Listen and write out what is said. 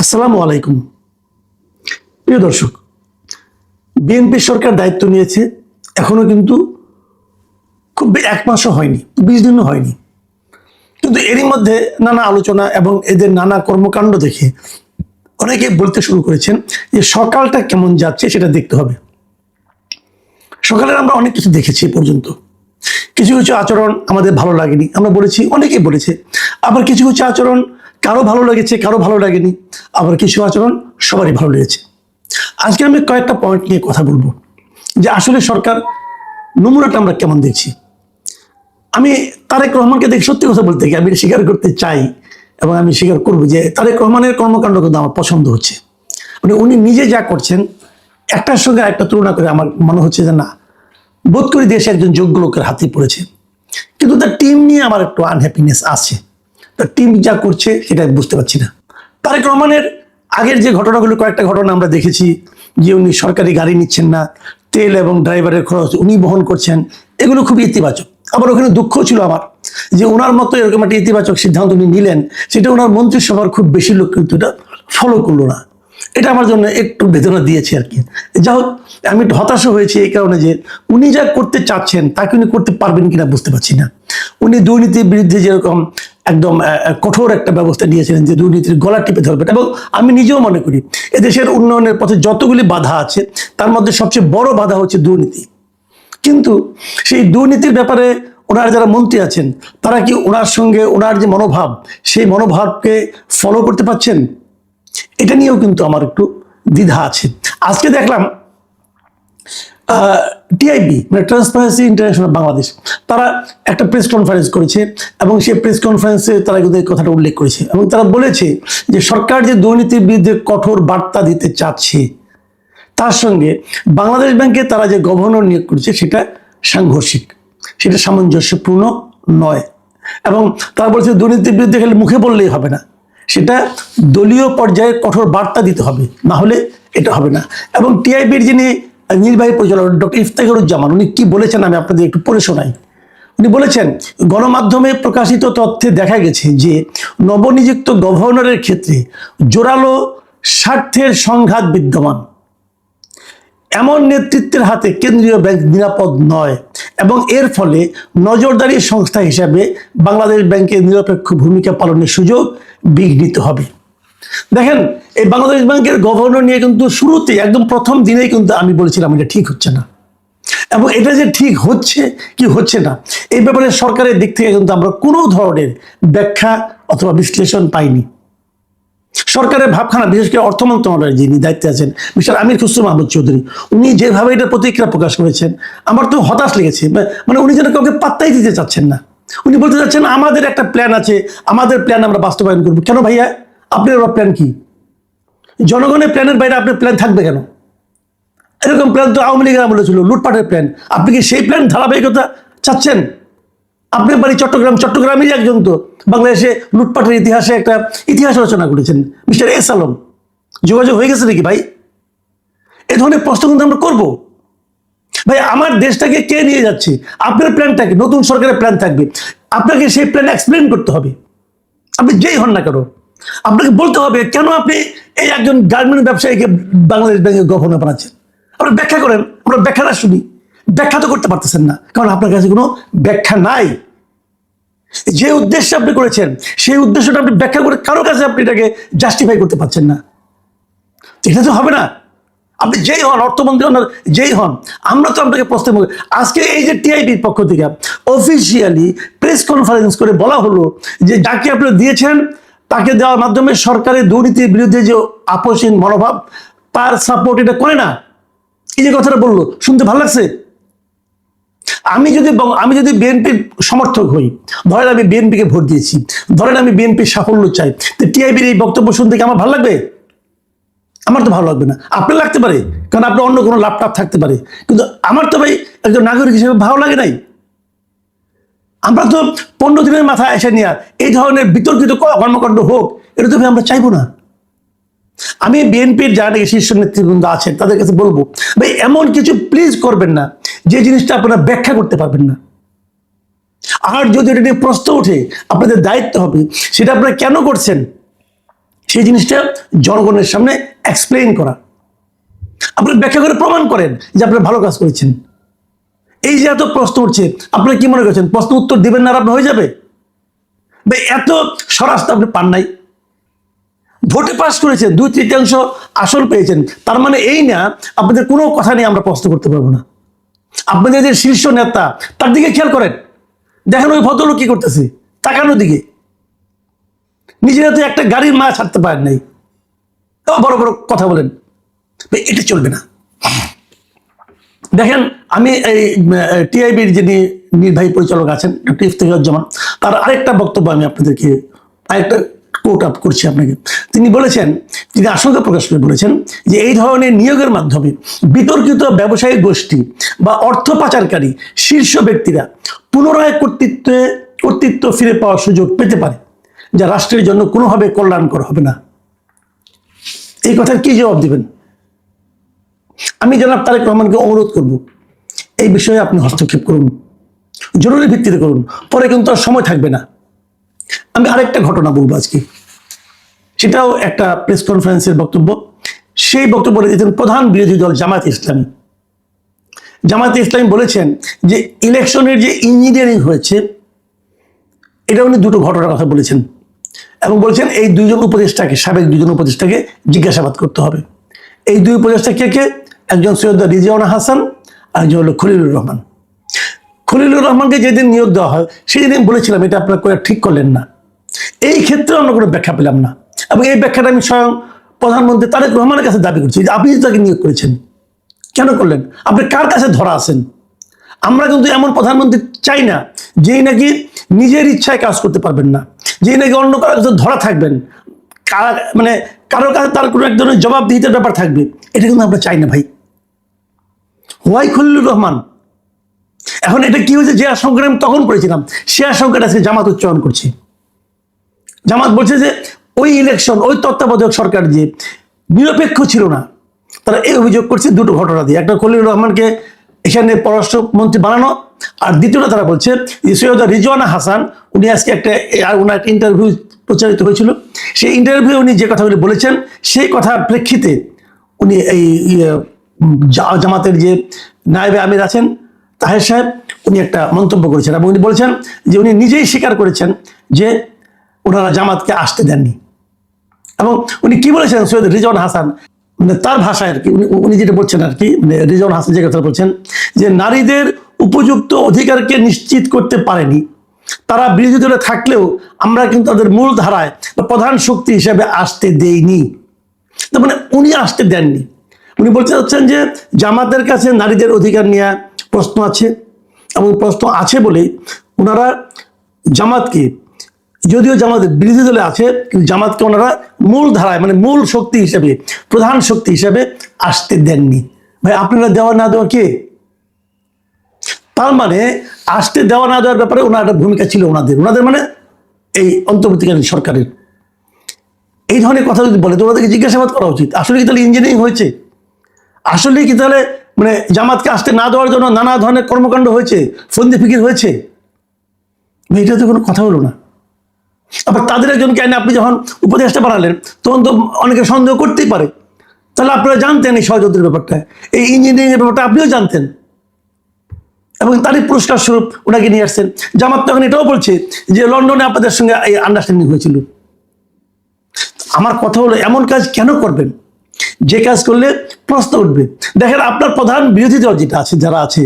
আসসালামু আলাইকুম। প্রিয় দর্শক, বিএনপি সরকার দায়িত্ব নিয়েছে, এখনো কিন্তু খুব এক মাসও হয়নি, 20 দিনও হয়নি, কিন্তু এরই মধ্যে নানা আলোচনা এবং এদের নানা কর্মকাণ্ড দেখে অনেকে বলতে শুরু করেছেন যে সকালটা কেমন যাচ্ছে সেটা দেখতে হবে। সকালের আমরা অনেক কিছু দেখেছি পর্যন্ত, কিছু কিছু আচরণ আমাদের ভালো লাগেনি, আমরা বলেছি, অনেকেই বলেছে। আবার কিছু কিছু আচরণ কারো ভালো লেগেছে, কারো ভালো লাগেনি, আবার কিছু আচরণ সবারই ভালো লেগেছে। আজকে আমি কয়েকটা পয়েন্ট নিয়ে কথা বলবো যে আসলে সরকার নমুনাটা আমরা কেমন দেখছি। আমি তারেক রহমানকে দেখে সত্যি কথা বলতে গিয়ে আমি স্বীকার করতে চাই এবং আমি স্বীকার করবো যে তারেক রহমানের কর্মকাণ্ড কিন্তু আমার পছন্দ হচ্ছে। মানে উনি নিজে যা করছেন একটার সঙ্গে একটা তুলনা করে আমার মনে হচ্ছে যে না, বোধ করি দেশে একজন যোগ্য লোকের হাতে পড়েছে। কিন্তু তার টিম নিয়ে আমার একটু আনহ্যাপিনেস আছে। তার টিম যা করছে সেটা বুঝতে পারছি না। তারেক রহমানের আগের যে ঘটনাগুলো, কয়েকটা ঘটনা আমরা দেখেছি যে উনি সরকারি গাড়ি নিচ্ছেন না, তেল এবং ড্রাইভারের খরচ উনি বহন করছেন, এগুলো খুবই ইতিবাচক। আবার ওখানে দুঃখ ছিল আমার যে ওনার মতো এরকম একটা ইতিবাচক সিদ্ধান্ত উনি নিলেন, সেটা ওনার মন্ত্রিসভার খুব বেশি লোক কিন্তু এটা ফলো করলো না। এটা আমার জন্য একটু বেদনা দিয়েছে আর কি। যা হোক, আমি একটু হতাশা হয়েছি এই কারণে যে উনি যা করতে চাচ্ছেন তাকে উনি করতে পারবেন কিনা বুঝতে পারছি না। উনি দুর্নীতির বিরুদ্ধে যেরকম একদম কঠোর একটা ব্যবস্থা নিয়েছিলেন যে দুর্নীতির গলা টিপে ধরবেন, এবং আমি নিজেও মনে করি এদেশের উন্নয়নের পথে যতগুলি বাধা আছে তার মধ্যে সবচেয়ে বড় বাধা হচ্ছে দুর্নীতি। কিন্তু সেই দুর্নীতির ব্যাপারে ওনার যারা মন্ত্রী আছেন তারা কি ওনার সঙ্গে ওনার যে মনোভাব সেই মনোভাবকে ফলো করতে পারছেন? এটা নিয়েও কিন্তু আমার একটু দ্বিধা আছে। আজকে দেখলাম টিআইবি মানে ট্রান্সপারেন্সি ইন্টারন্যাশনাল বাংলাদেশ, তারা একটা প্রেস কনফারেন্স করেছে এবং সেই প্রেস কনফারেন্সে তারা কিন্তু এই কথাটা উল্লেখ করেছে এবং তারা বলেছে যে সরকার যে দুর্নীতির বিরুদ্ধে কঠোর বার্তা দিতে চাচ্ছে তার সঙ্গে বাংলাদেশ ব্যাংকে তারা যে গভর্নর নিয়োগ করেছে সেটা সাংঘর্ষিক, সেটা সামঞ্জস্যপূর্ণ নয়। এবং তারা বলছে দুর্নীতির বিরুদ্ধে খালি মুখে বললেই হবে না, সেটা দলীয় পর্যায়ে কঠোর বার্তা দিতে হবে, না হলে এটা হবে না। এবং টিআইবির যিনি নির্বাহী পরিচালক ডক্টর ইফতেখারুজ্জামান, উনি কি বলেছেন আমি আপনাদের একটু পড়ে শোনাই। উনি বলেছেন, গণমাধ্যমে প্রকাশিত তথ্যে দেখা গেছে যে নবনিযুক্ত গভর্নরের ক্ষেত্রে জোরালো স্বার্থের সংঘাত বিদ্যমান। এমন নেতৃত্বের হাতে কেন্দ্রীয় ব্যাংক নিরাপদ নয় এবং এর ফলে নজরদারি সংস্থা হিসাবে বাংলাদেশ ব্যাংকের নিরপেক্ষ ভূমিকা পালনের সুযোগ বিঘ্নিত হবে। দেখেন, এই বাংলাদেশ ব্যাংকের গভর্নর নিয়ে কিন্তু শুরুতে একদম প্রথম দিনেই কিন্তু আমি বলেছিলাম এটা ঠিক হচ্ছে না, এবং এটা যে ঠিক হচ্ছে কি হচ্ছে না এই ব্যাপারে সরকারের দিক থেকে কিন্তু আমরা কোনো ধরনের ব্যাখ্যা অথবা বিশ্লেষণ পাইনি। সরকারের ভাবখানা, বিশেষ করে অর্থ মন্ত্রণালয়ের যিনি দায়িত্বে আছেন মিস্টার আমির খুসরো মাহমুদ চৌধুরী, উনি যেভাবে এটা প্রতিক্রিয়া প্রকাশ করেছেন আমার তো হতাশ লেগেছে। মানে উনি যেন কাউকে পাত্তাই দিতে চাচ্ছেন না। উনি বলতে চাচ্ছেন আমাদের একটা প্ল্যান আছে, আমাদের প্ল্যান আমরা বাস্তবায়ন করবো। কেন ভাইয়া, আপনার প্ল্যান কি? জনগণের প্ল্যানের বাইরে আপনার প্ল্যান থাকবে কেন? এরকম প্ল্যান তো আওয়ামী লীগের আমলে ছিল, লুটপাটের প্ল্যান। আপনি কি সেই প্ল্যান ধারাবাহিকতা চাচ্ছেন? আপনার বাড়ি চট্টগ্রাম, চট্টগ্রামেরই একজন তো বাংলাদেশে লুটপাটের ইতিহাসে একটা ইতিহাস রচনা করেছেন, মিস্টার এস আলম। যোগাযোগ হয়ে গেছে নাকি ভাই? এ ধরনের প্রশ্ন কিন্তু আমরা করবো। ভাই, আমার দেশটাকে কে নিয়ে যাচ্ছে? আপনার প্ল্যানটা কি? নতুন সরকারের প্ল্যান থাকবে, আপনাকে সেই প্ল্যান এক্সপ্লেন করতে হবে। আপনি যেই হন না কেন, আপনাকে বলতে হবে কেন আপনি এই একজন গার্মেন্ট ব্যবসায়ীকে বাংলাদেশ ব্যাংকের গভর্নর বানাচ্ছেন। আপনি ব্যাখ্যা করেন, আমরা ব্যাখ্যাটা শুনি। ব্যাখ্যা তো করতে পারতেছেন না, কারণ আপনার কাছে কোনো ব্যাখ্যা নাই। যে উদ্দেশ্যে আপনি করেছেন সেই উদ্দেশ্যটা আপনি ব্যাখ্যা করে কারো কাছে আপনি এটাকে জাস্টিফাই করতে পারছেন না। এটা তো হবে না। আপনি যেই হন, অর্থমন্ত্রী হন, যেই হন, আমরা তো আপনাকে প্রশ্ন। আজকে এই যে টিআইবির পক্ষ থেকে অফিসিয়ালি প্রেস কনফারেন্স করে বলা হলো যে যাকে আপনি দিয়েছেন তাকে দেওয়ার মাধ্যমে সরকারের দুর্নীতির বিরুদ্ধে যে আপোষহীন মনোভাব তার সাপোর্ট এটা করে না। এই যে কথাটা বললো, শুনতে ভালো লাগছে। আমি যদি বিএনপির সমর্থক হই, ধরেন আমি বিএনপিকে ভোট দিয়েছি, ধরেন আমি বিএনপির সাফল্য চাই, তো টিআইবির এই বক্তব্য শুনতে কি আমার ভালো লাগবে? আমার তো ভালো লাগবে না। আপনার লাগতে পারে, কারণ আপনার অন্য কোনো ল্যাপটপ থাকতে পারে, কিন্তু আমার তো ভাই একজন নাগরিক হিসেবে ভালো লাগে নাই। আমরা তো 15 দিনের মাথায় এসে নিয়ে এই ধরনের বিতর্কিত কর্মকাণ্ড হোক, এটা তো আমরা চাইবো না। আমি বিএনপির যারা শীর্ষ নেতৃবৃন্দ আছেন তাদের কাছে বলবো, ভাই এমন কিছু প্লিজ করবেন না যে জিনিসটা আপনারা ব্যাখ্যা করতে পারবেন না। আর যদি এটা নিয়ে প্রশ্ন ওঠে, আপনাদের দায়িত্ব হবে সেটা আপনারা কেন করছেন সেই জিনিসটা জনগণের সামনে এক্সপ্লেইন করা। আপনি ব্যাখ্যা করে প্রমাণ করেন যে আপনারা ভালো কাজ করেছেন। এই যে এত প্রশ্ন উঠছে, আপনারা কি মনে করছেন প্রশ্ন উত্তর দিবেন না আর আপনার হয়ে যাবে? এত স্বরাষ্ট্র আপনি পান নাই, ভোটে পাশ করেছেন, 2/3 আসন পেয়েছেন, তার মানে এই না আপনাদের কোনো কথা নিয়ে আমরা প্রশ্ন করতে পারবো না। আপনাদের যে শীর্ষ নেতা তার দিকে খেয়াল করেন, দেখেন ওই ভদ্রলোক কি করতেছে, তাকানোর দিকে। নিজেরা তো একটা গাড়ির মা ছাড়তে পারেন নাই, বড় বড় কথা বলেন, এটা চলবে না। দেখেন, আমি এই টিআইবির যিনি নির্বাহী পরিচালক আছেন ডক্টর ইফতেখারুজ্জামান, তার আরেকটা বক্তব্য আমি আপনাদেরকে আরেকটা কোট আপ করছি আপনাকে। তিনি বলেছেন, তিনি আশঙ্কা প্রকাশ করে বলেছেন যে এই ধরনের নিয়োগের মাধ্যমে বিতর্কিত ব্যবসায়ী গোষ্ঠী বা অর্থ পাচারকারী শীর্ষ ব্যক্তিরা পুনরায় কর্তৃত্ব ফিরে পাওয়ার সুযোগ পেতে পারে, যা রাষ্ট্রের জন্য কোনোভাবে কল্যাণকর হবে না। এই কথার কি জবাব দিবেন? আমি জনাব তারেক রহমানকে অনুরোধ করব, এই বিষয়ে আপনি হস্তক্ষেপ করুন, জরুরি ভিত্তিতে করুন, পরে কিন্তু আর সময় থাকবে না। আমি আরেকটা ঘটনা বলবো আজকে, সেটাও একটা প্রেস কনফারেন্সের বক্তব্য। সেই বক্তব্য দিয়েছেন প্রধান বিরোধী দল জামায়াতে ইসলামী। জামায়াতে ইসলামী বলেছেন যে ইলেকশনের যে ইঞ্জিনিয়ারিং হয়েছে, এটা উনি দুটো ঘটনার কথা বলেছেন এবং বলেছেন এই দুইজন উপদেষ্টাকে, সাবেক দুজন উপদেষ্টাকে জিজ্ঞাসাবাদ করতে হবে। এই দুই উপদেষ্টা কে কে? একজন সৈয়দ রিজওয়ানা হাসান, একজন হলো খলিলুর রহমান। খলিলুর রহমানকে যেদিন নিয়োগ দেওয়া হয় সেদিন বলেছিলাম এটা আপনারা করে ঠিক করলেন না। এই ক্ষেত্রে অন্য কোনো ব্যাখ্যা পেলাম না, এবং এই ব্যাখ্যাটা আমি স্বয়ং প্রধানমন্ত্রী তারেক রহমানের কাছে দাবি করছি যে আপনি তাকে নিয়োগ করেছেন, কেন করলেন? আপনি কার কাছে ধরা আছেন? আমরা কিন্তু এমন প্রধানমন্ত্রী চাই না যেই নাকি নিজের ইচ্ছায় কাজ করতে পারবেন না, যেই নাকি অন্য কারো কাছে ধরা থাকবেন, মানে কারো কাছে তার কোনো এক ধরনের জবাবদিহিতার ব্যাপার থাকবে, এটা কিন্তু আমরা চাই না ভাই। হোয়াই খলিলুর রহমান? এখন এটা কি হয়েছে, যে আশঙ্কাটা আমি তখন করেছিলাম সে আশঙ্কাটা আজকে জামাত উচ্চারণ করছে। জামাত বলছে যে ওই ইলেকশন, ওই তত্ত্বাবধায়ক সরকার যে নিরপেক্ষ ছিল না, তারা এই অভিযোগ করছে দুটো ঘটনা দিয়ে। একটা খলিলুর রহমানকে এখানে পররাষ্ট্রমন্ত্রী বানানো, আর দ্বিতীয়টা তারা বলছে যে সৈয়দ রিজওয়ানা হাসান, উনি আজকে ওনার ইন্টারভিউ প্রচারিত হয়েছিল, সেই ইন্টারভিউ উনি যে কথাগুলি বলেছেন সেই কথার প্রেক্ষিতে উনি এই জামাতের যে নায়েবে আমির আছেন তাহের সাহেব, উনি একটা মন্তব্য করেছেন এবং উনি বলেছেন যে উনি নিজেই স্বীকার করেছেন যে ওনারা জামাতকে আসতে দেননি। এবং উনি কি বলেছেন, সৈয়দ রিজওয়ানা হাসান, মানে তার ভাষায় আর কি, উনি যেটা বলছেন আর কি, মানে রিজওয়ানা হাসান যে কথা বলছেন যে নারীদের উপযুক্ত অধিকারকে নিশ্চিত করতে পারেনি, তারা বিরোধী দলে থাকলেও আমরা কিন্তু তাদের মূল ধারায় বা প্রধান শক্তি হিসেবে আসতে দেইনি। তার মানে উনি আসতে দেননি। উনি বলতে চাচ্ছেন যে জামাতের কাছে নারীদের অধিকার নিয়ে প্রশ্ন আছে, এবং প্রশ্ন আছে বলেই ওনারা জামাতকে, যদিও জামাতের বিরোধী দলে আছে কিন্তু জামাতকে ওনারা মূল ধারায়, মানে মূল শক্তি হিসেবে, প্রধান শক্তি হিসেবে আসতে দেননি। ভাই আপনারা দেওয়া না দেওয়া কে? তার মানে আসতে দেওয়া না দেওয়ার ব্যাপারে ওনার একটা ভূমিকা ছিল ওনাদের মানে এই অন্তর্বর্তীকালীন সরকারের। এই ধরনের কথা যদি বলে তো ওনাদেরকে জিজ্ঞাসাবাদ করা উচিত। আসলে কি তাহলে ইঞ্জিনিয়ারিং হয়েছে? আসলে কি তাহলে মানে জামাতকে আসতে না দেওয়ার জন্য নানা ধরনের কর্মকাণ্ড হয়েছে, ফন্দি ফিকির হয়েছে? এটা তো কোনো কথা হলো না। আবার তাদের একজনকে এনে আপনি যখন উপদেষ্টা বানালেন তখন তো অনেকে সন্দেহ করতেই পারে, তাহলে আপনারা জানতেন এই ষড়যন্ত্রের ব্যাপারটা, এই ইঞ্জিনিয়ারিং এর ব্যাপারটা আপনিও জানতেন, এবং তারই পুরস্কার স্বরূপ ওনাকে নিয়ে আসছেন। জামাত তখন এটাও বলছে যে লন্ডনে আপনাদের সঙ্গে এই আন্ডারস্ট্যান্ডিং হয়েছিল। আমার কথা হলো, এমন কাজ কেন করবেন যে কাজ করলে প্রশ্ন উঠবে? দেখেন, আপনার প্রধান বিরোধী দল যেটা আছে, যারা আছে